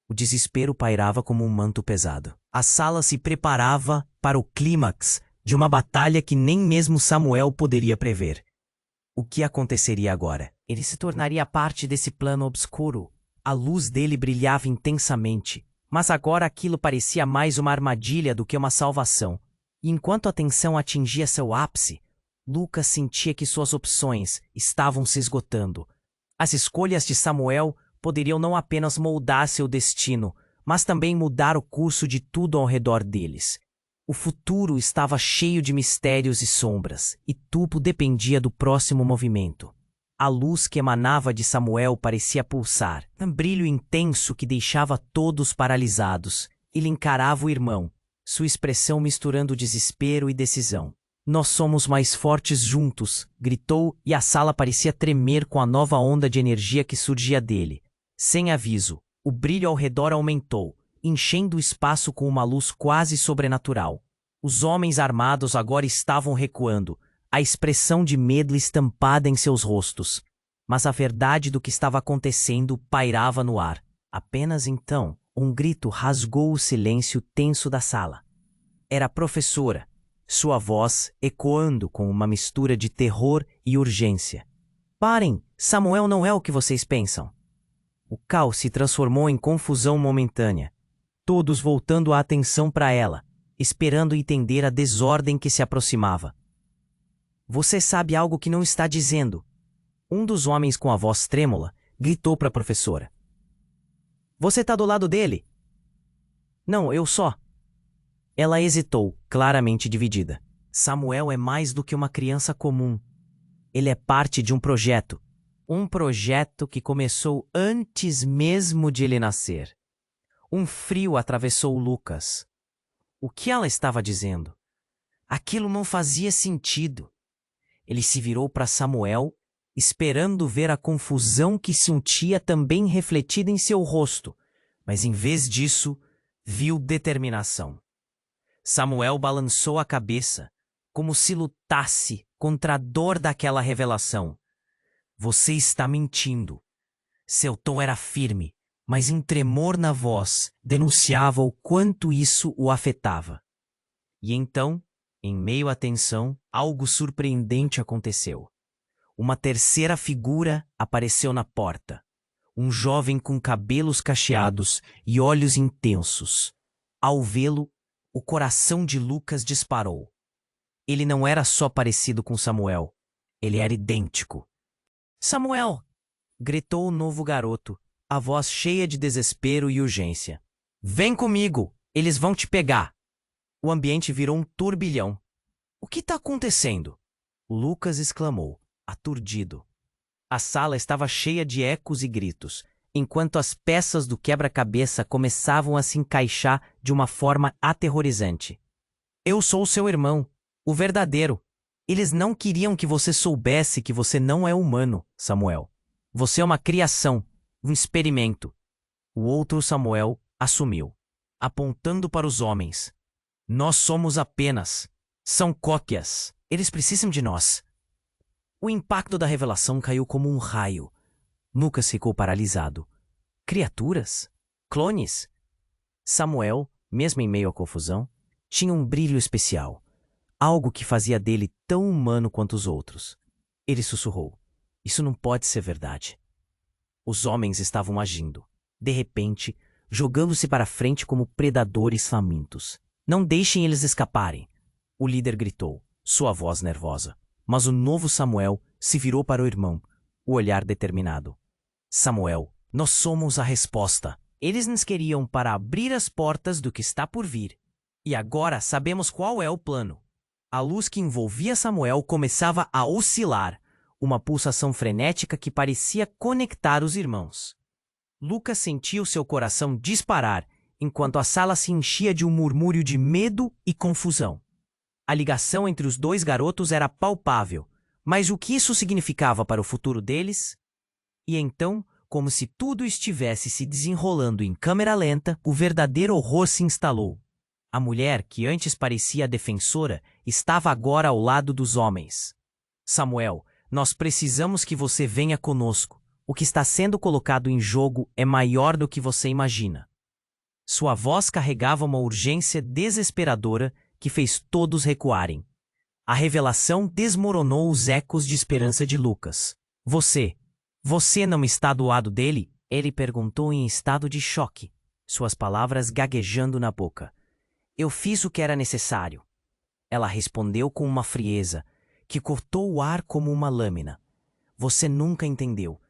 Speaker 1: O desespero pairava como um manto pesado. A sala se preparava para o clímax de uma batalha que nem mesmo Samuel poderia prever. O que aconteceria agora? Ele se tornaria parte desse plano obscuro. A luz dele brilhava intensamente, mas agora aquilo parecia mais uma armadilha do que uma salvação. E enquanto a tensão atingia seu ápice, Lucas sentia que suas opções estavam se esgotando. As escolhas de Samuel poderiam não apenas moldar seu destino, mas também mudar o curso de tudo ao redor deles. O futuro estava cheio de mistérios e sombras, e tudo dependia do próximo movimento. A luz que emanava de Samuel parecia pulsar, um brilho intenso que deixava todos paralisados. Ele encarava o irmão, sua expressão misturando desespero e decisão. "Nós somos mais fortes juntos", gritou, e a sala parecia tremer com a nova onda de energia que surgia dele. Sem aviso, o brilho ao redor aumentou, enchendo o espaço com uma luz quase sobrenatural. Os homens armados agora estavam recuando, a expressão de medo estampada em seus rostos. Mas a verdade do que estava acontecendo pairava no ar. Apenas então, um grito rasgou o silêncio tenso da sala. Era a professora, sua voz ecoando com uma mistura de terror e urgência. "Parem! Samuel não é o que vocês pensam." O caos se transformou em confusão momentânea, todos voltando a atenção para ela, esperando entender a desordem que se aproximava. "Você sabe algo que não está dizendo." Um dos homens com a voz trêmula gritou para a professora. "Você está do lado dele?" "Não, eu só." Ela hesitou, claramente dividida. Samuel é mais do que uma criança comum. Ele é parte de um projeto. Um projeto que começou antes mesmo de ele nascer. Um frio atravessou Lucas. O que ela estava dizendo? Aquilo não fazia sentido. Ele se virou para Samuel, esperando ver a confusão que sentia também refletida em seu rosto, mas em vez disso, viu determinação. Samuel balançou a cabeça, como se lutasse contra a dor daquela revelação. "Você está mentindo." Seu tom era firme, mas um tremor na voz denunciava o quanto isso o afetava. E então, em meio à tensão, algo surpreendente aconteceu. Uma terceira figura apareceu na porta. Um jovem com cabelos cacheados e olhos intensos. Ao vê-lo, o coração de Lucas disparou. Ele não era só parecido com Samuel, ele era idêntico. "Samuel!" gritou o novo garoto, a voz cheia de desespero e urgência. "Vem comigo! Eles vão te pegar!" O ambiente virou um turbilhão. "O que está acontecendo?" Lucas exclamou, aturdido. A sala estava cheia de ecos e gritos, enquanto as peças do quebra-cabeça começavam a se encaixar de uma forma aterrorizante. "Eu sou seu irmão, o verdadeiro. Eles não queriam que você soubesse que você não é humano, Samuel. Você é uma criação, um experimento." O outro Samuel assumiu, apontando para os homens. "Nós somos apenas. São cópias. Eles precisam de nós." O impacto da revelação caiu como um raio. Lucas ficou paralisado. Criaturas? Clones? Samuel, mesmo em meio à confusão, tinha um brilho especial. Algo que fazia dele tão humano quanto os outros. Ele sussurrou. "Isso não pode ser verdade." Os homens estavam agindo. De repente, jogando-se para frente como predadores famintos. "Não deixem eles escaparem!" O líder gritou, sua voz nervosa. Mas o novo Samuel se virou para o irmão, o olhar determinado. "Samuel, nós somos a resposta. Eles nos queriam para abrir as portas do que está por vir. E agora sabemos qual é o plano." A luz que envolvia Samuel começava a oscilar, uma pulsação frenética que parecia conectar os irmãos. Lucas sentiu seu coração disparar, enquanto a sala se enchia de um murmúrio de medo e confusão. A ligação entre os dois garotos era palpável, mas o que isso significava para o futuro deles? E então, como se tudo estivesse se desenrolando em câmera lenta, o verdadeiro horror se instalou. A mulher, que antes parecia a defensora, estava agora ao lado dos homens. "Samuel, nós precisamos que você venha conosco. O que está sendo colocado em jogo é maior do que você imagina." Sua voz carregava uma urgência desesperadora que fez todos recuarem. A revelação desmoronou os ecos de esperança de Lucas. Você não está do lado dele? Ele perguntou em estado de choque, suas palavras gaguejando na boca. Eu fiz o que era necessário. Ela respondeu com uma frieza que cortou o ar como uma lâmina. Você nunca entendeu.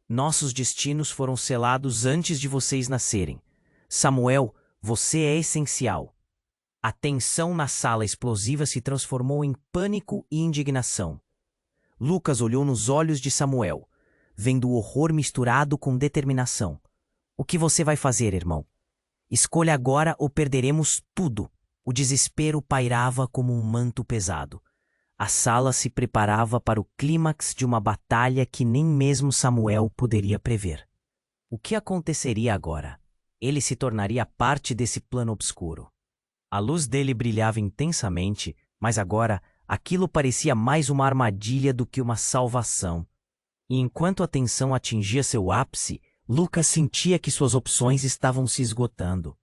Speaker 1: Nossos destinos foram selados antes de vocês nascerem. Samuel, você é essencial. A tensão na sala explosiva se transformou em pânico e indignação. Lucas olhou nos olhos de Samuel, vendo o horror misturado com determinação. O que você vai fazer, irmão? Escolha agora ou perderemos tudo. O desespero pairava como um manto pesado. A sala se preparava para o clímax de uma batalha que nem mesmo Samuel poderia prever. O que aconteceria agora? Ele se tornaria parte desse plano obscuro. A luz dele brilhava intensamente, mas agora aquilo parecia mais uma armadilha do que uma salvação. E enquanto a tensão atingia seu ápice, Lucas sentia que suas opções estavam se esgotando.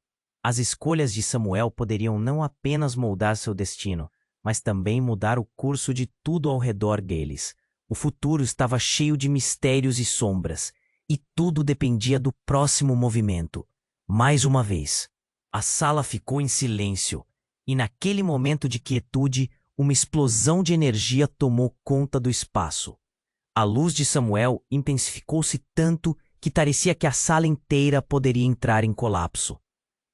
Speaker 1: As escolhas de Samuel poderiam não apenas moldar seu destino, mas também mudar o curso de tudo ao redor deles. O futuro estava cheio de mistérios e sombras, e tudo dependia do próximo movimento. Mais uma vez, a sala ficou em silêncio, e naquele momento de quietude, uma explosão de energia tomou conta do espaço. A luz de Samuel intensificou-se tanto que parecia que a sala inteira poderia entrar em colapso.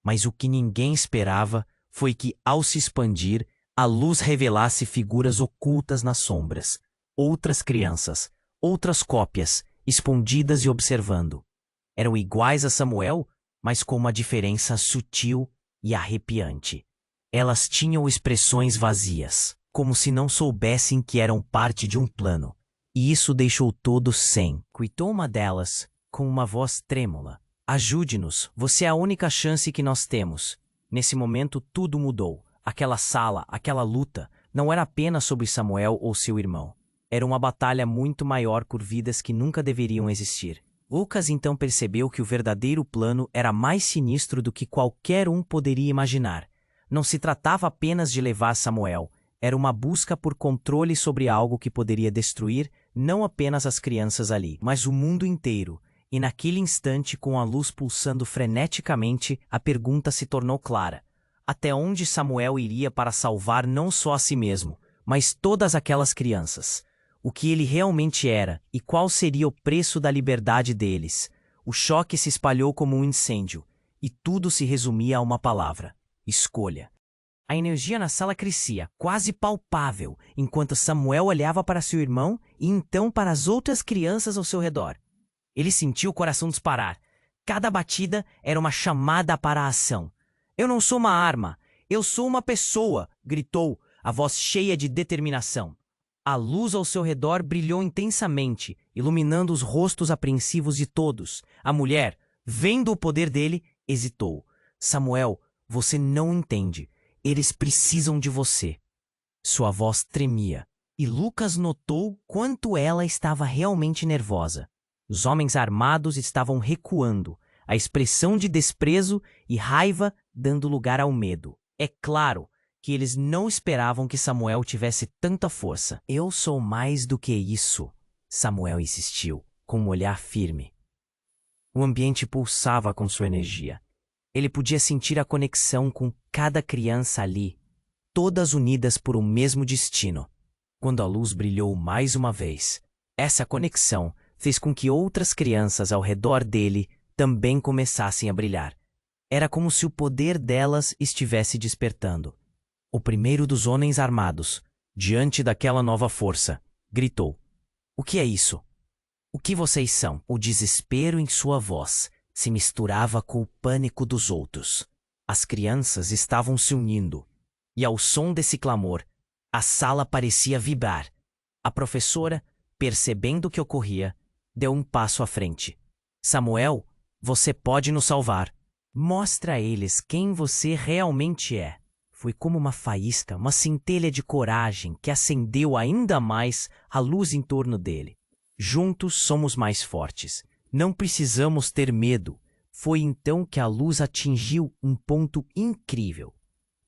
Speaker 1: Mas o que ninguém esperava foi que, ao se expandir, a luz revelasse figuras ocultas nas sombras. Outras crianças, outras cópias, escondidas e observando. Eram iguais a Samuel, mas com uma diferença sutil e arrepiante. Elas tinham expressões vazias, como se não soubessem que eram parte de um plano. E isso deixou todos sem. Cuitou uma delas, com uma voz trêmula. Ajude-nos, você é a única chance que nós temos. Nesse momento tudo mudou. Aquela sala, aquela luta, não era apenas sobre Samuel ou seu irmão. Era uma batalha muito maior por vidas que nunca deveriam existir. Lucas então percebeu que o verdadeiro plano era mais sinistro do que qualquer um poderia imaginar. Não se tratava apenas de levar Samuel, era uma busca por controle sobre algo que poderia destruir não apenas as crianças ali, mas o mundo inteiro. E naquele instante, com a luz pulsando freneticamente, a pergunta se tornou clara. Até onde Samuel iria para salvar não só a si mesmo, mas todas aquelas crianças? O que ele realmente era e qual seria o preço da liberdade deles? O choque se espalhou como um incêndio, e tudo se resumia a uma palavra: escolha. A energia na sala crescia, quase palpável, enquanto Samuel olhava para seu irmão e então para as outras crianças ao seu redor. Ele sentiu o coração disparar. Cada batida era uma chamada para a ação. Eu não sou uma arma, eu sou uma pessoa, gritou, a voz cheia de determinação. A luz ao seu redor brilhou intensamente, iluminando os rostos apreensivos de todos. A mulher, vendo o poder dele, hesitou. Samuel, você não entende. Eles precisam de você. Sua voz tremia, e Lucas notou quanto ela estava realmente nervosa. Os homens armados estavam recuando, a expressão de desprezo e raiva dando lugar ao medo. É claro que eles não esperavam que Samuel tivesse tanta força. Eu sou mais do que isso, Samuel insistiu, com um olhar firme. O ambiente pulsava com sua energia. Ele podia sentir a conexão com cada criança ali, todas unidas por um mesmo destino. Quando a luz brilhou mais uma vez, essa conexão fez com que outras crianças ao redor dele também começassem a brilhar. Era como se o poder delas estivesse despertando. O primeiro dos homens armados, diante daquela nova força, gritou: "O que é isso? O que vocês são?" O desespero em sua voz se misturava com o pânico dos outros. As crianças estavam se unindo, e ao som desse clamor, a sala parecia vibrar. A professora, percebendo o que ocorria, deu um passo à frente. "Samuel, você pode nos salvar. Mostra a eles quem você realmente é." Foi como uma faísca, uma centelha de coragem que acendeu ainda mais a luz em torno dele. Juntos somos mais fortes. Não precisamos ter medo. Foi então que a luz atingiu um ponto incrível.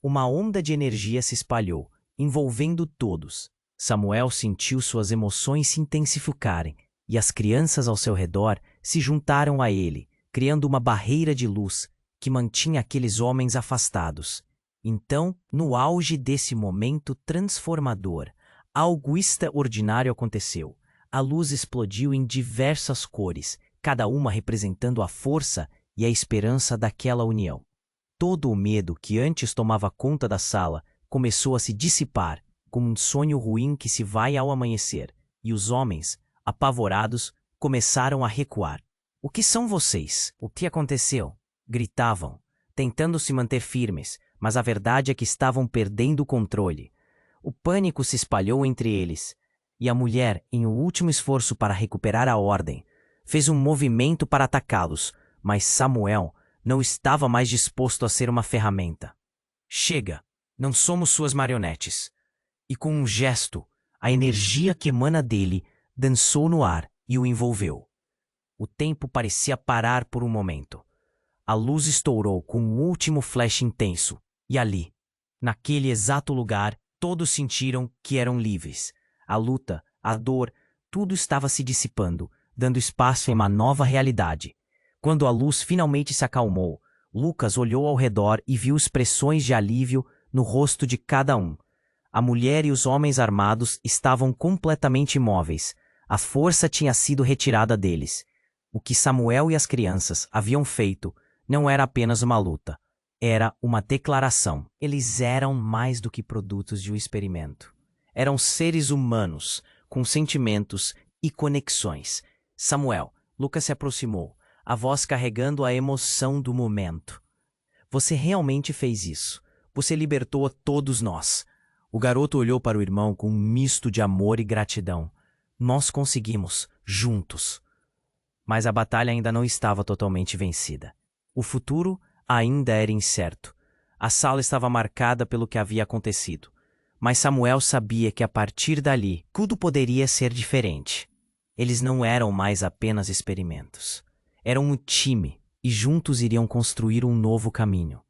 Speaker 1: Uma onda de energia se espalhou, envolvendo todos. Samuel sentiu suas emoções se intensificarem, e as crianças ao seu redor se juntaram a ele, criando uma barreira de luz que mantinha aqueles homens afastados. Então, no auge desse momento transformador, algo extraordinário aconteceu. A luz explodiu em diversas cores, cada uma representando a força e a esperança daquela união. Todo o medo que antes tomava conta da sala começou a se dissipar, como um sonho ruim que se vai ao amanhecer, e os homens, apavorados, começaram a recuar. "O que são vocês? O que aconteceu?" gritavam, tentando se manter firmes, mas a verdade é que estavam perdendo o controle. O pânico se espalhou entre eles, e a mulher, em um último esforço para recuperar a ordem, fez um movimento para atacá-los, mas Samuel não estava mais disposto a ser uma ferramenta. "Chega, não somos suas marionetes." E com um gesto, a energia que emana dele dançou no ar e o envolveu. O tempo parecia parar por um momento. A luz estourou com um último flash intenso, e ali, naquele exato lugar, todos sentiram que eram livres. A luta, a dor, tudo estava se dissipando, dando espaço a uma nova realidade. Quando a luz finalmente se acalmou, Lucas olhou ao redor e viu expressões de alívio no rosto de cada um. A mulher e os homens armados estavam completamente imóveis. A força tinha sido retirada deles. O que Samuel e as crianças haviam feito não era apenas uma luta. Era uma declaração. Eles eram mais do que produtos de um experimento. Eram seres humanos, com sentimentos e conexões. "Samuel", Lucas se aproximou, a voz carregando a emoção do momento. "Você realmente fez isso. Você libertou a todos nós." O garoto olhou para o irmão com um misto de amor e gratidão. "Nós conseguimos, juntos." Mas a batalha ainda não estava totalmente vencida. O futuro ainda era incerto. A sala estava marcada pelo que havia acontecido. Mas Samuel sabia que a partir dali, tudo poderia ser diferente. Eles não eram mais apenas experimentos. Eram um time e juntos iriam construir um novo caminho.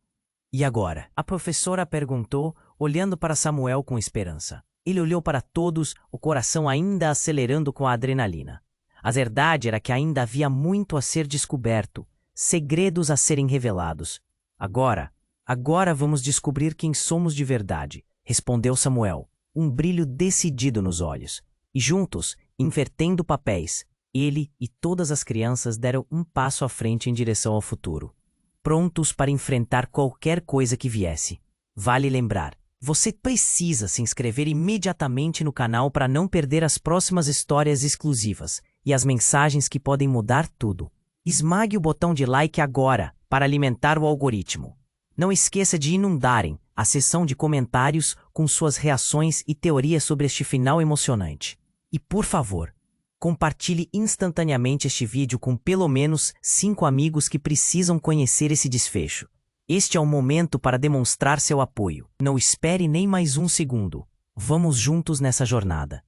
Speaker 1: "E agora?" a professora perguntou, olhando para Samuel com esperança. Ele olhou para todos, o coração ainda acelerando com a adrenalina. A verdade era que ainda havia muito a ser descoberto, segredos a serem revelados. Agora vamos descobrir quem somos de verdade", respondeu Samuel, um brilho decidido nos olhos. E juntos, invertendo papéis, ele e todas as crianças deram um passo à frente em direção ao futuro, prontos para enfrentar qualquer coisa que viesse. Vale lembrar, você precisa se inscrever imediatamente no canal para não perder as próximas histórias exclusivas e as mensagens que podem mudar tudo. Esmague o botão de like agora para alimentar o algoritmo. Não esqueça de inundarem a seção de comentários com suas reações e teorias sobre este final emocionante. E por favor, compartilhe instantaneamente este vídeo com pelo menos 5 amigos que precisam conhecer esse desfecho. Este é o momento para demonstrar seu apoio. Não espere nem mais um segundo. Vamos juntos nessa jornada.